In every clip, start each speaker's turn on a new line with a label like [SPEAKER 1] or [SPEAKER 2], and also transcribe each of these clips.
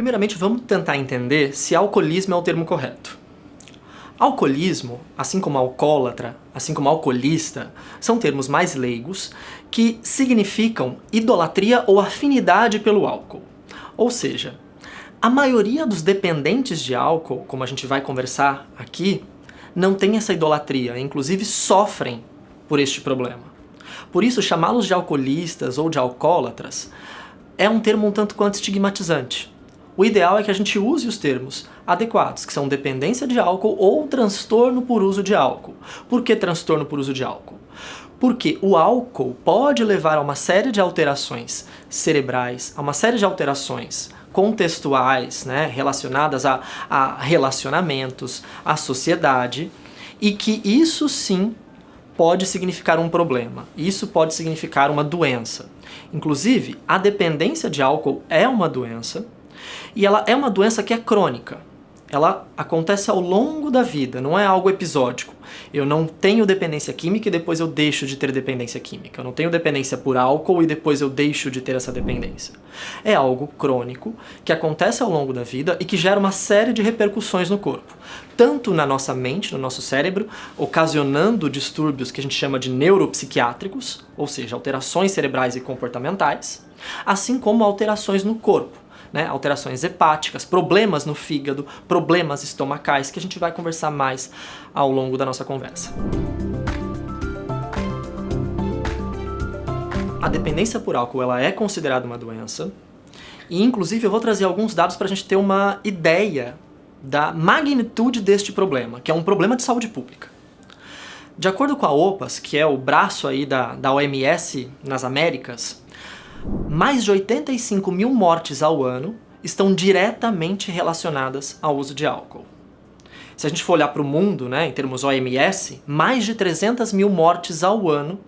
[SPEAKER 1] Primeiramente, vamos tentar entender se alcoolismo é o termo correto. Alcoolismo, assim como alcoólatra, assim como alcoolista, são termos mais leigos que significam idolatria ou afinidade pelo álcool. Ou seja, a maioria dos dependentes de álcool, como a gente vai conversar aqui, não tem essa idolatria, inclusive sofrem por este problema. Por isso, chamá-los de alcoolistas ou de alcoólatras é um termo um tanto quanto estigmatizante. O ideal é que a gente use os termos adequados, que são dependência de álcool ou transtorno por uso de álcool. Por que transtorno por uso de álcool? Porque o álcool pode levar a uma série de alterações cerebrais, a uma série de alterações contextuais, né, relacionadas a relacionamentos, à sociedade, e que isso sim pode significar um problema. Isso pode significar uma doença. Inclusive, a dependência de álcool é uma doença, e ela é uma doença que é crônica. Ela acontece ao longo da vida, não é algo episódico. Eu não tenho dependência química e depois eu deixo de ter dependência química. Eu não tenho dependência por álcool e depois eu deixo de ter essa dependência. É algo crônico que acontece ao longo da vida e que gera uma série de repercussões no corpo. Tanto na nossa mente, no nosso cérebro, ocasionando distúrbios que a gente chama de neuropsiquiátricos, ou seja, alterações cerebrais e comportamentais, assim como alterações no corpo. Né, alterações hepáticas, problemas no fígado, problemas estomacais, que a gente vai conversar mais ao longo da nossa conversa. A dependência por álcool ela é considerada uma doença, e inclusive eu vou trazer alguns dados para a gente ter uma ideia da magnitude deste problema, que é um problema de saúde pública. De acordo com a OPAS, que é o braço aí da OMS nas Américas, mais de 85 mil mortes ao ano estão diretamente relacionadas ao uso de álcool. Se a gente for olhar para o mundo, né, em termos OMS, mais de 300 mil mortes ao ano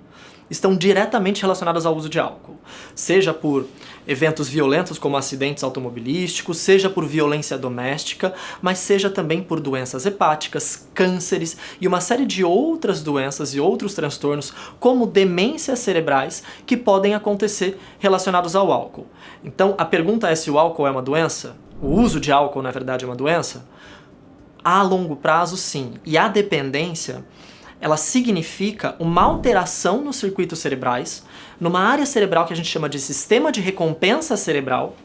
[SPEAKER 1] estão diretamente relacionadas ao uso de álcool. Seja por eventos violentos como acidentes automobilísticos, seja por violência doméstica, mas seja também por doenças hepáticas, cânceres e uma série de outras doenças e outros transtornos, como demências cerebrais, que podem acontecer relacionados ao álcool. Então, a pergunta é se o álcool é uma doença? O uso de álcool, na verdade, é uma doença? A longo prazo, sim. E a dependência, ela significa uma alteração nos circuitos cerebrais, numa área cerebral que a gente chama de sistema de recompensa cerebral,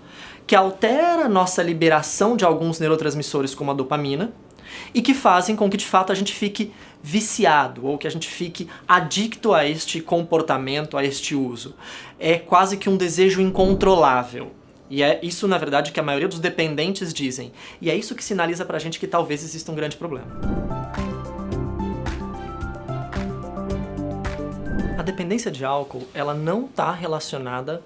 [SPEAKER 1] que altera a nossa liberação de alguns neurotransmissores como a dopamina, e que fazem com que de fato a gente fique viciado, ou que a gente fique adicto a este comportamento, a este uso. É quase que um desejo incontrolável. E é isso, na verdade, que a maioria dos dependentes dizem. E é isso que sinaliza pra gente que talvez exista um grande problema. A dependência de álcool, ela não está relacionada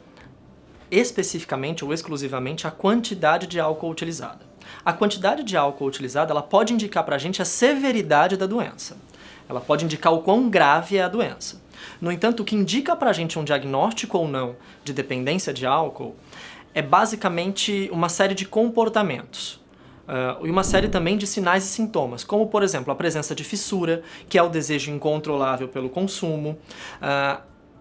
[SPEAKER 1] especificamente ou exclusivamente à quantidade de álcool utilizada. A quantidade de álcool utilizada, ela pode indicar pra gente a severidade da doença. Ela pode indicar o quão grave é a doença. No entanto, o que indica pra gente um diagnóstico ou não de dependência de álcool é basicamente uma série de comportamentos. E uma série também de sinais e sintomas, como, por exemplo, a presença de fissura, que é o desejo incontrolável pelo consumo.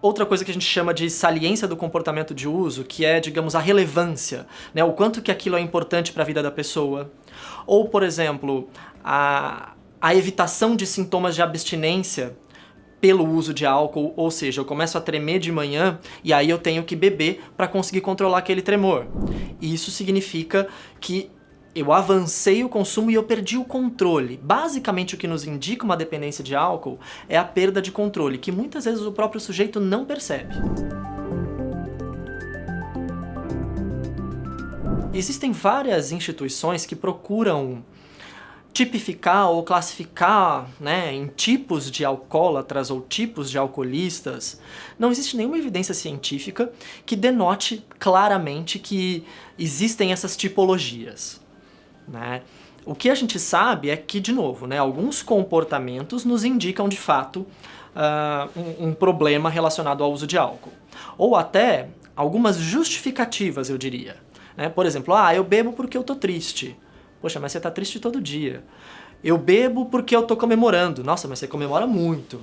[SPEAKER 1] Outra coisa que a gente chama de saliência do comportamento de uso, que é, digamos, a relevância, né? O quanto que aquilo é importante para a vida da pessoa. Ou, por exemplo, a evitação de sintomas de abstinência pelo uso de álcool, ou seja, eu começo a tremer de manhã e aí eu tenho que beber para conseguir controlar aquele tremor. E isso significa que eu avancei o consumo e eu perdi o controle. Basicamente, o que nos indica uma dependência de álcool é a perda de controle, que muitas vezes o próprio sujeito não percebe. Existem várias instituições que procuram tipificar ou classificar, né, em tipos de alcoólatras ou tipos de alcoolistas. Não existe nenhuma evidência científica que denote claramente que existem essas tipologias. Né? O que a gente sabe é que, de novo, né, alguns comportamentos nos indicam de fato um problema relacionado ao uso de álcool. Ou até algumas justificativas, eu diria. Né? Por exemplo, eu bebo porque eu tô triste. Poxa, mas você tá triste todo dia. Eu bebo porque eu tô comemorando. Nossa, mas você comemora muito.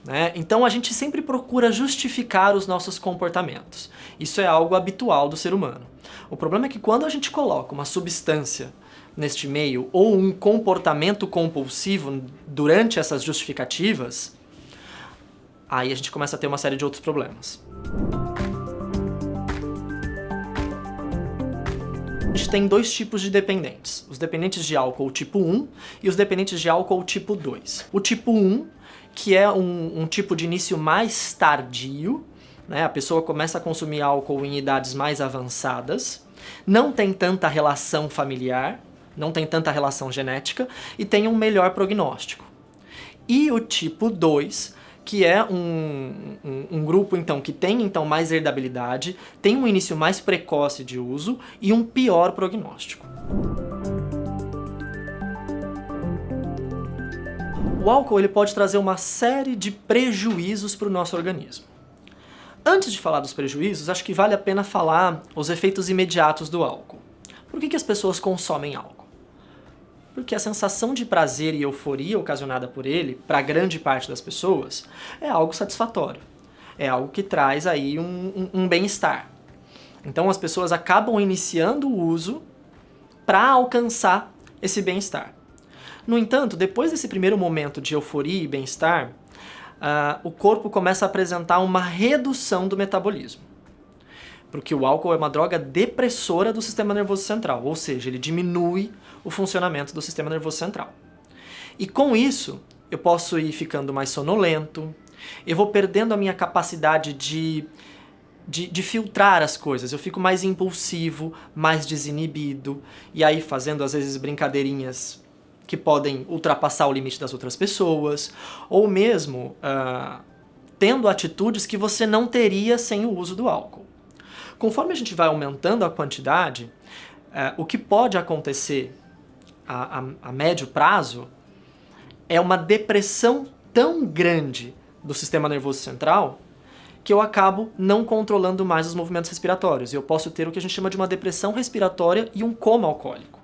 [SPEAKER 1] né? Então a gente sempre procura justificar os nossos comportamentos. Isso é algo habitual do ser humano. O problema é que quando a gente coloca uma substância neste meio ou um comportamento compulsivo durante essas justificativas, aí a gente começa a ter uma série de outros problemas. A gente tem dois tipos de dependentes, os dependentes de álcool tipo 1 e os dependentes de álcool tipo 2. O tipo 1, que é um tipo de início mais tardio, né? A pessoa começa a consumir álcool em idades mais avançadas, não tem tanta relação familiar, não tem tanta relação genética e tem um melhor prognóstico. E o tipo 2, que é um grupo então, que tem então, mais herdabilidade, tem um início mais precoce de uso e um pior prognóstico. O álcool ele pode trazer uma série de prejuízos para o nosso organismo. Antes de falar dos prejuízos, acho que vale a pena falar os efeitos imediatos do álcool. Por que as pessoas consomem álcool? Porque a sensação de prazer e euforia ocasionada por ele, para grande parte das pessoas, é algo satisfatório. É algo que traz aí um bem-estar. Então as pessoas acabam iniciando o uso para alcançar esse bem-estar. No entanto, depois desse primeiro momento de euforia e bem-estar, o corpo começa a apresentar uma redução do metabolismo. Porque o álcool é uma droga depressora do sistema nervoso central, ou seja, ele diminui o funcionamento do sistema nervoso central. E com isso, eu posso ir ficando mais sonolento, eu vou perdendo a minha capacidade de filtrar as coisas, eu fico mais impulsivo, mais desinibido, e aí fazendo às vezes brincadeirinhas que podem ultrapassar o limite das outras pessoas, ou mesmo tendo atitudes que você não teria sem o uso do álcool. Conforme a gente vai aumentando a quantidade, o que pode acontecer a médio prazo é uma depressão tão grande do sistema nervoso central que eu acabo não controlando mais os movimentos respiratórios. E eu posso ter o que a gente chama de uma depressão respiratória e um coma alcoólico.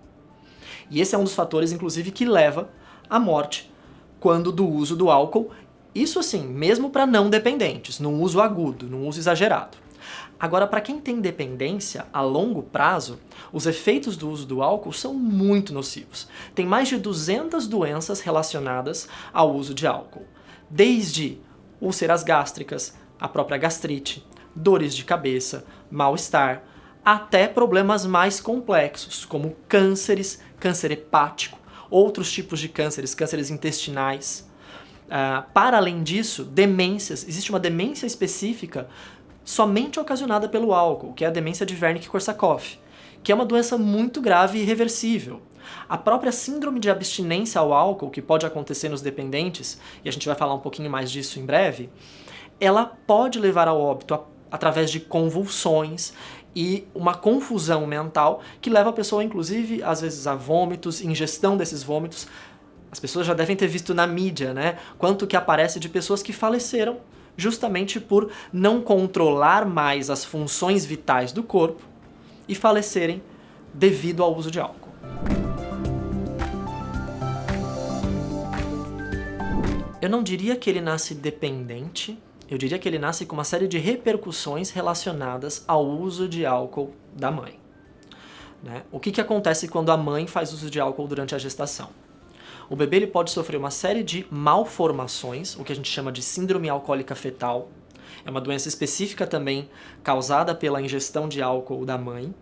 [SPEAKER 1] E esse é um dos fatores, inclusive, que leva à morte quando do uso do álcool. Isso assim, mesmo para não dependentes, num uso agudo, num uso exagerado. Agora, para quem tem dependência a longo prazo, os efeitos do uso do álcool são muito nocivos. Tem mais de 200 doenças relacionadas ao uso de álcool. Desde úlceras gástricas, a própria gastrite, dores de cabeça, mal-estar, até problemas mais complexos, como cânceres, câncer hepático, outros tipos de cânceres, cânceres intestinais. Para além disso, demências. Existe uma demência específica somente ocasionada pelo álcool, que é a demência de Wernicke-Korsakoff, que é uma doença muito grave e irreversível. A própria síndrome de abstinência ao álcool, que pode acontecer nos dependentes, e a gente vai falar um pouquinho mais disso em breve, ela pode levar ao óbito através de convulsões e uma confusão mental que leva a pessoa, inclusive, às vezes a vômitos, ingestão desses vômitos. As pessoas já devem ter visto na mídia, né? Quanto que aparece de pessoas que faleceram justamente por não controlar mais as funções vitais do corpo e falecerem devido ao uso de álcool. Eu não diria que ele nasce dependente, eu diria que ele nasce com uma série de repercussões relacionadas ao uso de álcool da mãe. Né? O que acontece quando a mãe faz uso de álcool durante a gestação? O bebê ele pode sofrer uma série de malformações, o que a gente chama de síndrome alcoólica fetal. É uma doença específica também causada pela ingestão de álcool da mãe.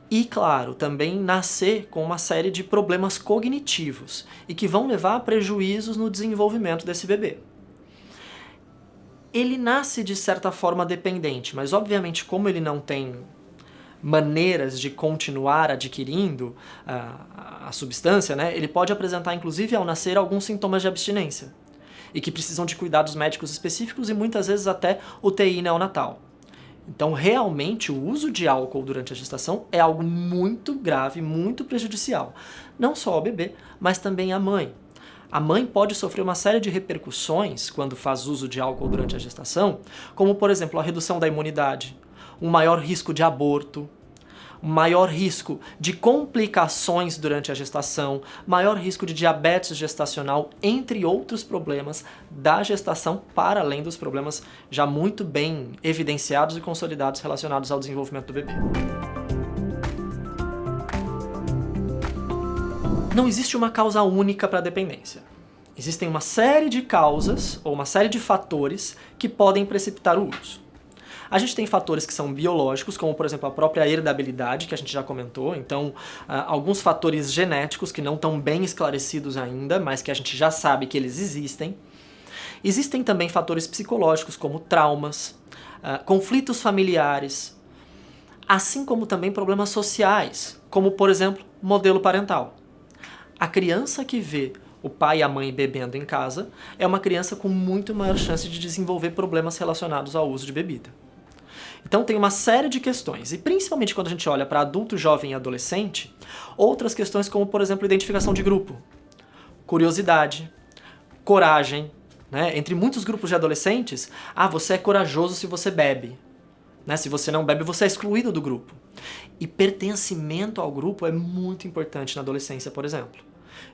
[SPEAKER 1] E, claro, também nascer com uma série de problemas cognitivos e que vão levar a prejuízos no desenvolvimento desse bebê. Ele nasce de certa forma dependente, mas obviamente como ele não tem maneiras de continuar adquirindo a substância, né, ele pode apresentar, inclusive, ao nascer, alguns sintomas de abstinência e que precisam de cuidados médicos específicos e muitas vezes até UTI neonatal. Então, realmente, o uso de álcool durante a gestação é algo muito grave, muito prejudicial. Não só ao bebê, mas também à mãe. A mãe pode sofrer uma série de repercussões quando faz uso de álcool durante a gestação, como, por exemplo, a redução da imunidade, um maior risco de aborto, maior risco de complicações durante a gestação, maior risco de diabetes gestacional, entre outros problemas da gestação, para além dos problemas já muito bem evidenciados e consolidados relacionados ao desenvolvimento do bebê. Não existe uma causa única para a dependência. Existem uma série de causas ou uma série de fatores que podem precipitar o uso. A gente tem fatores que são biológicos, como por exemplo a própria heredabilidade, que a gente já comentou, então alguns fatores genéticos que não estão bem esclarecidos ainda, mas que a gente já sabe que eles existem. Existem também fatores psicológicos, como traumas, conflitos familiares, assim como também problemas sociais, como por exemplo modelo parental. A criança que vê o pai e a mãe bebendo em casa é uma criança com muito maior chance de desenvolver problemas relacionados ao uso de bebida. Então tem uma série de questões, e principalmente quando a gente olha para adulto, jovem e adolescente, outras questões como, por exemplo, identificação de grupo, curiosidade, coragem, né? Entre muitos grupos de adolescentes, você é corajoso se você bebe, né? Se você não bebe, você é excluído do grupo. E pertencimento ao grupo é muito importante na adolescência, por exemplo.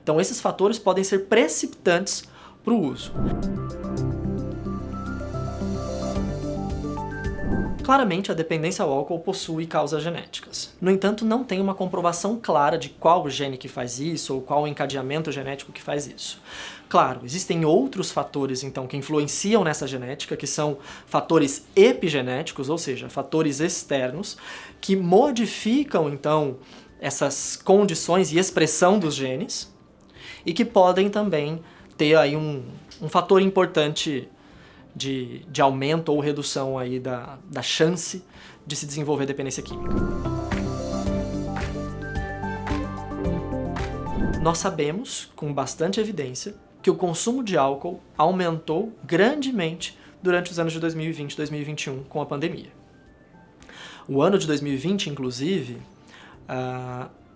[SPEAKER 1] Então esses fatores podem ser precipitantes para o uso. Claramente, a dependência ao álcool possui causas genéticas. No entanto, não tem uma comprovação clara de qual gene que faz isso ou qual encadeamento genético que faz isso. Claro, existem outros fatores, então, que influenciam nessa genética, que são fatores epigenéticos, ou seja, fatores externos, que modificam, então, essas condições e expressão dos genes, e que podem também ter aí um fator importante de aumento ou redução aí da chance de se desenvolver dependência química. Nós sabemos, com bastante evidência, que o consumo de álcool aumentou grandemente durante os anos de 2020 e 2021 com a pandemia. O ano de 2020, inclusive,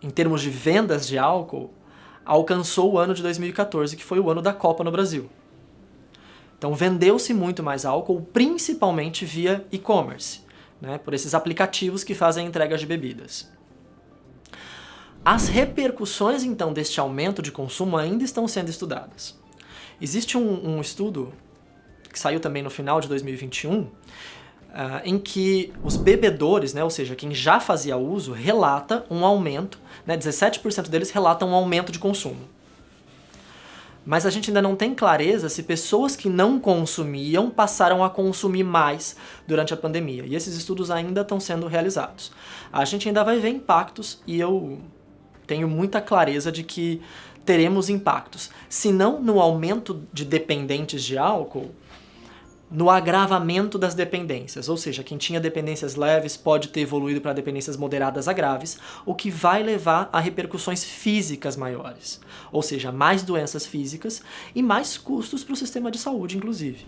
[SPEAKER 1] em termos de vendas de álcool, alcançou o ano de 2014, que foi o ano da Copa no Brasil. Então vendeu-se muito mais álcool, principalmente via e-commerce, né, por esses aplicativos que fazem entregas de bebidas. As repercussões, então, deste aumento de consumo ainda estão sendo estudadas. Existe um estudo, que saiu também no final de 2021, em que os bebedores, né, ou seja, quem já fazia uso, relata um aumento, né, 17% deles relatam um aumento de consumo. Mas a gente ainda não tem clareza se pessoas que não consumiam passaram a consumir mais durante a pandemia. E esses estudos ainda estão sendo realizados. A gente ainda vai ver impactos e eu tenho muita clareza de que teremos impactos. Se não no aumento de dependentes de álcool, no agravamento das dependências, ou seja, quem tinha dependências leves pode ter evoluído para dependências moderadas a graves, o que vai levar a repercussões físicas maiores, ou seja, mais doenças físicas e mais custos para o sistema de saúde, inclusive.